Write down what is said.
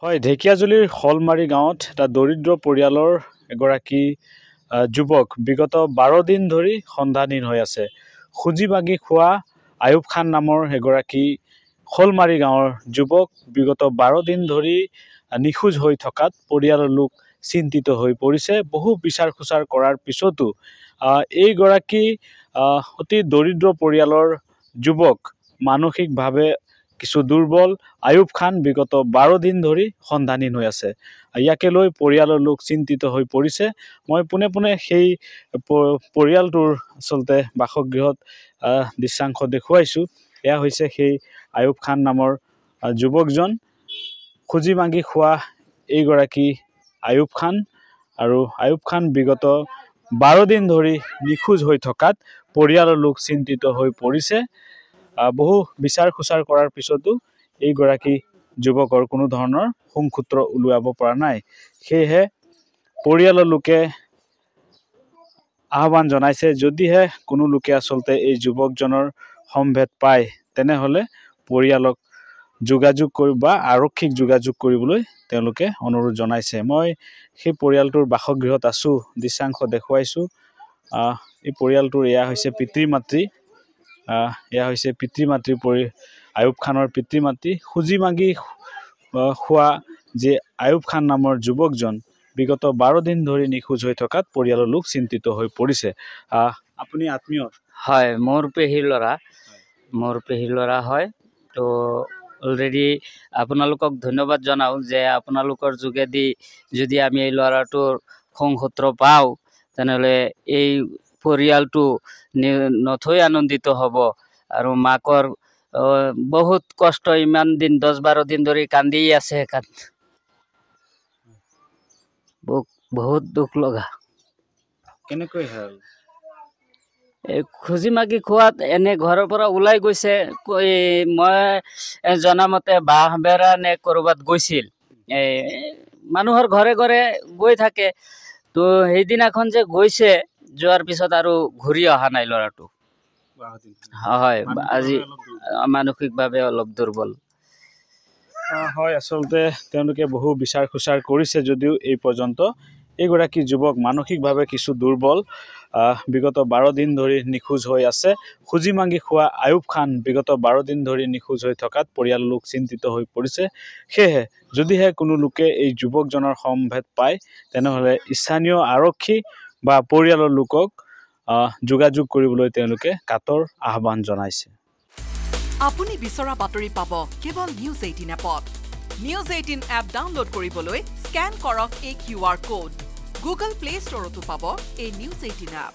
হয়, ঢেকিয়াজুলিৰ শলমাৰী গাঁৱত এটা দৰিদ্ৰ পৰিয়ালৰ এগৰাকী যুৱক বিগত 12 দিন ধৰি সন্ধানহীন হৈ আছে। খুজি মাগি খোৱা আয়ুব খান নামৰ এগৰাকী শলমাৰী গাঁৱৰ যুৱক বিগত 12 দিন ধৰি নিখোজ হৈ থকাত পৰিয়ালৰ লোক চিন্তিত হৈ পৰিছে। বহু বিচাৰ খোচাৰ কৰাৰ পিছতো এইগৰাকী অতি দৰিদ্ৰ পৰিয়ালৰ যুৱক মানসিকভাৱে কিছু দুৰ্বল আয়ুব খান বিগত 12 দিন ধৰি সন্ধানহীন হৈ আছে। ইয়াকে লৈ পৰিয়ালৰ লোক চিন্তিত হৈ পৰিছে। মই পোনে পোনে সেই পৰিয়ালটোৰ আচলতে বাসগৃহত দৃশ্যাংশ দেখুৱাইছোঁ। এয়া হৈছে সেই আয়ুব খান নামৰ যুৱকজন। খুজি মাগি খোৱা এইগৰাকী আয়ুব খান, আৰু আয়ুব খান বিগত 12 দিন ধৰি নিখোজ হৈ থকাত পৰিয়ালৰ লোক চিন্তিত হৈ পৰিছে। বহু বিচাৰ খোচাৰ কৰাৰ পিছতো এইগৰাকী যুৱকৰ কোনো ধৰণৰ সুংসূত্ৰ উলিয়াব পৰা নাই। সেয়েহে পৰিয়ালৰ লোকে আহ্বান জনাইছে, যদিহে কোনো লোকে আচলতে এই যুৱকজনৰ সম্ভেদ পায় তেনেহ'লে পৰিয়ালক যোগাযোগ কৰি বা আৰক্ষীক যোগাযোগ কৰিবলৈ তেওঁলোকে অনুৰোধ জনাইছে। মই সেই পৰিয়ালটোৰ বাসগৃহত আছোঁ, দৃশ্যাংশ দেখুৱাইছোঁ। এই পৰিয়ালটোৰ এয়া হৈছে পিতৃ মাতৃ। এয়া হৈছে পিতৃ মাতৃ আয়ুব খানৰ পিতৃ মাতৃ। খুজি মাগি খোৱা যে আয়ুব খান নামৰ যুৱকজন বিগত 12 দিন ধৰি নিখোজ হৈ থকাত পৰিয়ালৰ লোক চিন্তিত হৈ পৰিছে। আপুনি আত্মীয়? হয়, মোৰ পেহীৰ ল'ৰা হয়। তো অলৰেডি আপোনালোকক ধন্যবাদ জনাওঁ যে আপোনালোকৰ যোগেদি যদি আমি এই ল'ৰাটোৰ সংসূত্ৰ পাওঁ তেনেহ'লে এই পৰিয়ালটো নথৈ আনন্দিত হ'ব। আৰু মাকৰ বহুত কষ্ট, ইমান দিন 10-12 দিন ধৰি কান্দি আছে। বহুত দুখ লগা। কেনেকৈ হ'ল? খুজি মাগি খোৱাত এনে ঘৰৰ পৰা ওলাই গৈছে। মই জনামতে বাঁহবেৰা নে ক'ৰবাত গৈছিল। মানুহৰ ঘৰে ঘৰে গৈ থাকে। তো সেইদিনাখন যে গৈছে, যোৱাৰ পিছত আৰু ঘূৰি অহা নাই ল'ৰাটো। হয়, আজি মানসিকভাৱে অলপ দুৰ্বল। হয়, আচলতে তেওঁলোকে বহু বিচাৰ খোচাৰ কৰিছে যদিও এই পৰ্যন্ত এইগৰাকী যুৱক মানসিকভাৱে কিছু দুৰ্বল। বিগত 12 দিন ধৰি নিখোজ হৈ আছে। খুজি মাগি খোৱা আয়ুব খান বিগত 12 দিন ধৰি নিখোজ হৈ থকাত পৰিয়ালৰ লোক চিন্তিত হৈ পৰিছে। সেয়েহে যদিহে কোনো লোকে এই যুৱকজনৰ সম্ভেদ পায় তেনেহ'লে স্থানীয় আৰক্ষী বা পৰিয়ালৰ লোকক যোগাযোগ কৰিবলৈ তেওঁলোকে কাতৰ আহ্বান জনাইছে। আপুনি বিচৰা বাতৰি পাব কেৱল নিউজ 18 এপত। নিউজ 18 এপ ডাউনলোড কৰিবলৈ স্কেন কৰক এই QR কোড। গুগল প্লে ষ্টৰতো পাব এই নিউজ 18 এপ।